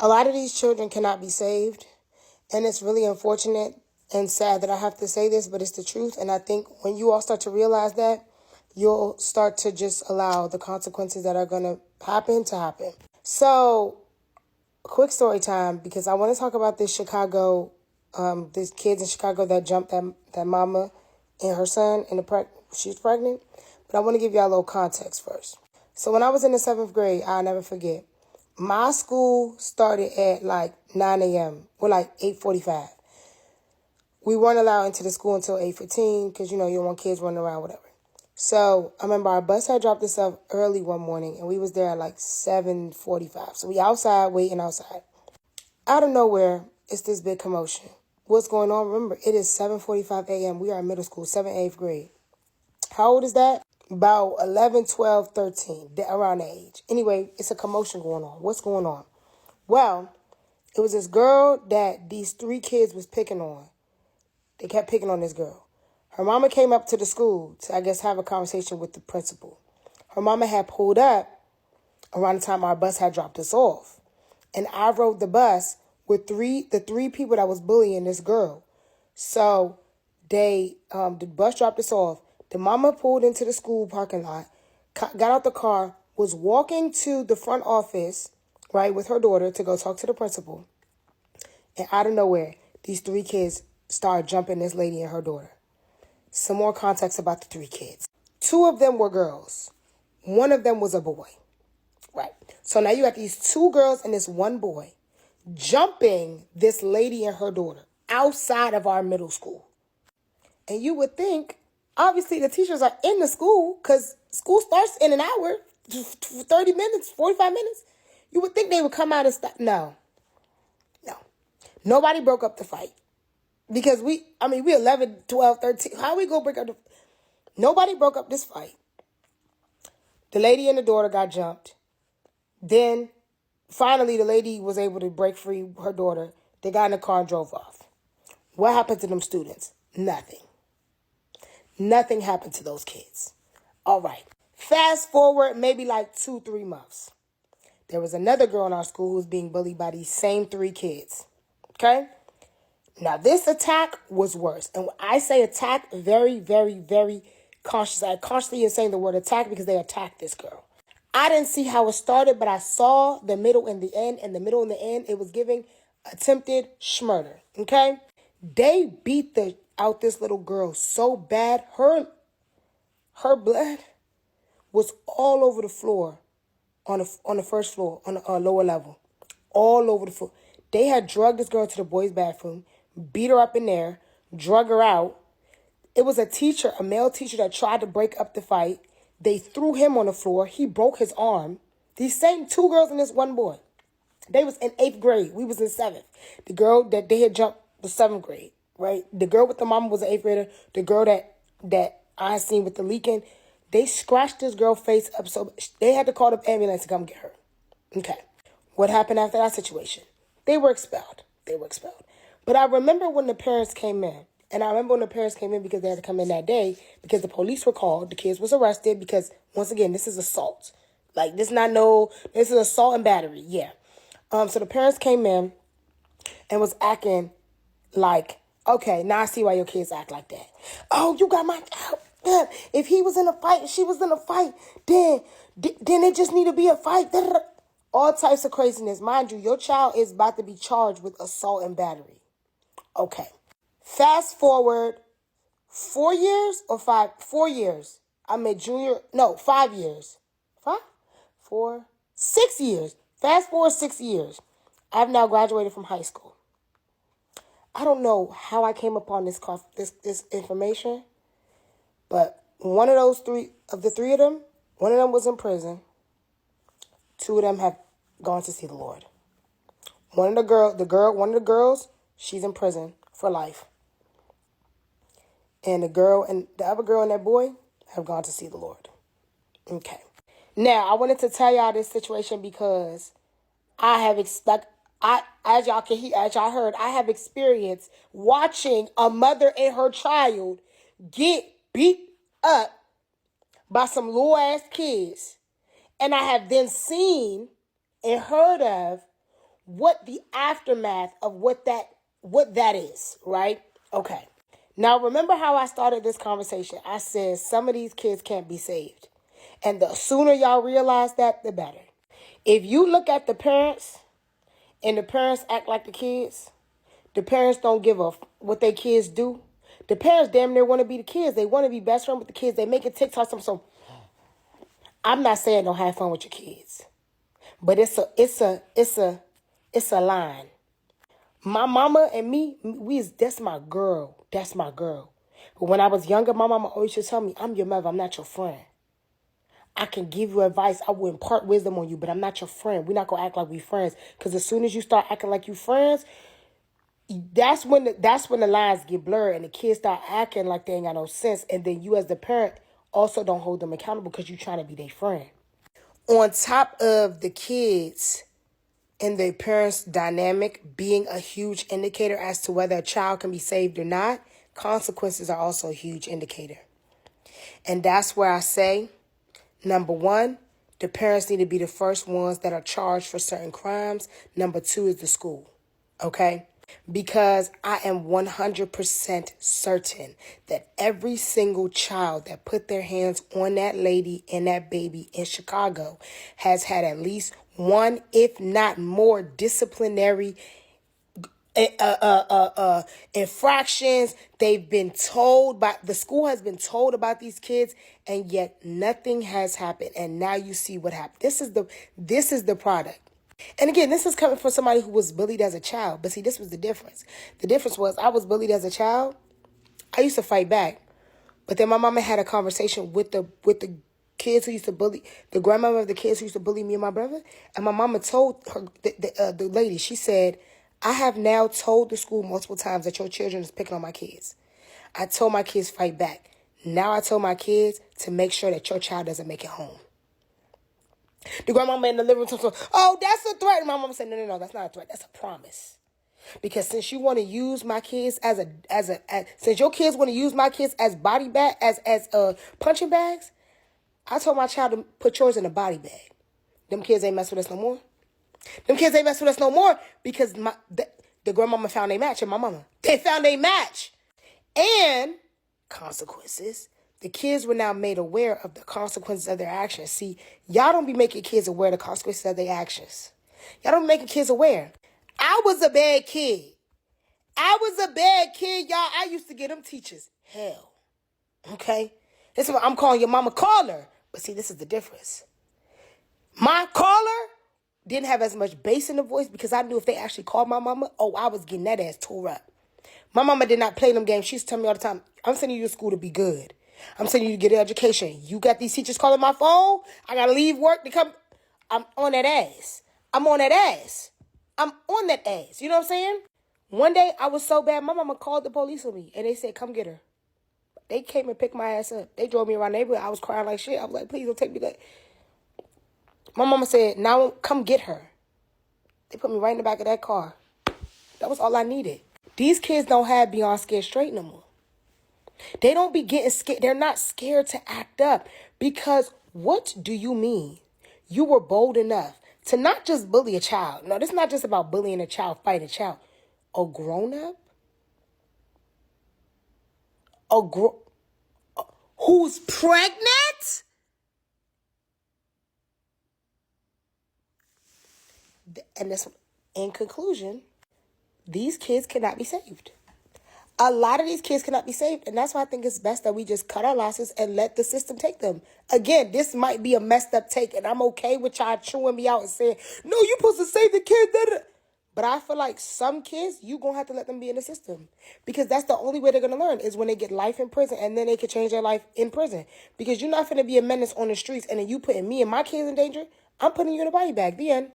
A lot of these children cannot be saved, and it's really unfortunate and sad that I have to say this, but it's the truth. And I think when you all start to realize that, you'll start to just allow the consequences that are going to happen to happen. So, quick story time, because I want to talk about this Chicago, these kids in Chicago that jumped that mama and her son, and she's pregnant. But I want to give y'all a little context first. So when I was in the 7th grade, I'll never forget, my school started at like 9 a.m. or like 8:45. We weren't allowed into the school until 8:15 because, you don't want kids running around, whatever. So I remember our bus had dropped us off early one morning, and we was there at like 7:45. So we outside, waiting outside. Out of nowhere, it's this big commotion. What's going on? Remember, it is 7:45 a.m. We are in middle school, 7th, 8th grade. How old is that? About 11, 12, 13, around that age. Anyway, it's a commotion going on. What's going on? Well, it was this girl that these 3 kids was picking on. They kept picking on this girl. Her mama came up to the school to, I guess, have a conversation with the principal. Her mama had pulled up around the time our bus had dropped us off. And I rode the bus with the three people that was bullying this girl. So the bus dropped us off. The mama pulled into the school parking lot, got out the car, was walking to the front office, right, with her daughter to go talk to the principal. And out of nowhere, these 3 kids started jumping this lady and her daughter. Some more context about the 3 kids. 2 of them were girls. 1 of them was a boy. Right. So now you got these 2 girls and this 1 boy jumping this lady and her daughter outside of our middle school. And you would think, obviously, the teachers are in the school because school starts in an hour, 30 minutes, 45 minutes. You would think they would come out and stop. No. Nobody broke up the fight. Because we 11, 12, 13. How we go break up Nobody broke up this fight. The lady and the daughter got jumped. Then, finally, the lady was able to break free her daughter. They got in the car and drove off. What happened to them students? Nothing. Nothing happened to those kids. All right. Fast forward maybe like 2-3 months. There was another girl in our school who was being bullied by these same 3 kids. Okay? Now, this attack was worse. And when I say attack, very, very, very conscious. I consciously am saying the word attack because they attacked this girl. I didn't see how it started, but I saw the middle and the end. And the middle and the end, it was giving attempted murder. Okay? They beat out this little girl so bad. Her blood was all over the floor on the first floor, on the lower level. All over the floor. They had drugged this girl to the boys' bathroom, beat her up in there, drug her out. It was a male teacher that tried to break up the fight. They threw him on the floor. He broke his arm. These same 2 girls and this 1 boy. They was in 8th grade. We was in 7th. The girl that they had jumped was 7th grade, right? The girl with the mama was an 8th grader. The girl that I seen with the leaking, they scratched this girl's face up so they had to call the ambulance to come get her. Okay. What happened after that situation? They were expelled. But I remember when the parents came in. And I remember when the parents came in because they had to come in that day because the police were called. The kids was arrested because, once again, this is assault. Like, this is assault and battery. Yeah. So the parents came in and was acting like, okay, now I see why your kids act like that. Oh, you got my child. If he was in a fight, she was in a fight, then it just need to be a fight. All types of craziness. Mind you, your child is about to be charged with assault and battery. Okay. Fast forward 4 years or 5? 4 years. I'm a junior. No, 5 years. 5? 4? 6 years. Fast forward 6 years. I've now graduated from high school. I don't know how I came upon this information, but one of the three of them, one of them was in prison. 2 of them have gone to see the Lord. One of the girls, she's in prison for life. And the other girl and that boy have gone to see the Lord. Okay. Now, I wanted to tell y'all this situation because as y'all heard, I have experience watching a mother and her child get beat up by some little ass kids. And I have then seen and heard of what the aftermath of what that is, right? Okay. Now remember how I started this conversation. I said some of these kids can't be saved. And the sooner y'all realize that, the better. If you look at the parents and the parents act like the kids, the parents don't give a what their kids do. The parents damn near want to be the kids. They want to be best friend with the kids. They make a TikTok. So I'm not saying don't have fun with your kids, but it's a line. My mama and me, that's my girl. That's my girl. But when I was younger, my mama always used to tell me, I'm your mother, I'm not your friend. I can give you advice, I will impart wisdom on you, but I'm not your friend. We're not going to act like we friends. Because as soon as you start acting like you friends, that's when the lines get blurred and the kids start acting like they ain't got no sense. And then you as the parent also don't hold them accountable because you're trying to be their friend. On top of the kids and their parents' dynamic being a huge indicator as to whether a child can be saved or not, consequences are also a huge indicator. And that's where I say, number one, the parents need to be the first ones that are charged for certain crimes. Number two is the school, okay? Because I am 100% certain that every single child that put their hands on that lady and that baby in Chicago has had at least one, if not more, disciplinary infractions. They've been told the school has been told about these kids, and yet nothing has happened. And now you see what happened. This is the product. And again, this is coming from somebody who was bullied as a child. But see, this was the difference. The difference was I was bullied as a child. I used to fight back. But then my mama had a conversation with the kids who used to bully, the grandmother of the kids who used to bully me and my brother. And my mama told her, the lady, she said, I have now told the school multiple times that your children is picking on my kids. I told my kids fight back. Now I told my kids to make sure that your child doesn't make it home. The grandmama in the living room told, oh, that's a threat. And my mama said, no, that's not a threat. That's a promise. Because since you want to use my kids since your kids want to use my kids as body bag, as punching bags, I told my child to put yours in a body bag. Them kids ain't mess with us no more. Them kids ain't mess with us no more because the grandmama found a match and my mama. They found a match. And consequences. The kids were now made aware of the consequences of their actions. See, y'all don't be making kids aware of the consequences of their actions. Y'all don't be making kids aware. I was a bad kid. Y'all. I used to get them teachers hell. Okay? This is what I'm calling your mama caller. But see, this is the difference. My caller didn't have as much bass in the voice because I knew if they actually called my mama, I was getting that ass tore up. My mama did not play them games. She used to tell me all the time, I'm sending you to school to be good. I'm sending you to get an education. You got these teachers calling my phone. I got to leave work to come. I'm on that ass. I'm on that ass. You know what I'm saying? One day I was so bad, my mama called the police on me and they said, come get her. They came and picked my ass up. They drove me around the neighborhood. I was crying like shit. I was like, please don't take me back. My mama said, now come get her. They put me right in the back of that car. That was all I needed. These kids don't have beyond scared straight no more. They don't be getting scared. They're not scared to act up because what do you mean? You were bold enough to not just bully a child. No, this is not just about bullying a child, fighting a child. A grown-up? Who's pregnant? And that's, in conclusion, these kids cannot be saved. A lot of these kids cannot be saved. And that's why I think it's best that we just cut our losses and let the system take them. Again, this might be a messed up take. And I'm okay with y'all chewing me out and saying, no, you're supposed to save the kids. But I feel like some kids, you're going to have to let them be in the system. Because that's the only way they're going to learn is when they get life in prison. And then they can change their life in prison. Because you're not going to be a menace on the streets. And then you putting me and my kids in danger. I'm putting you in a body bag. The end.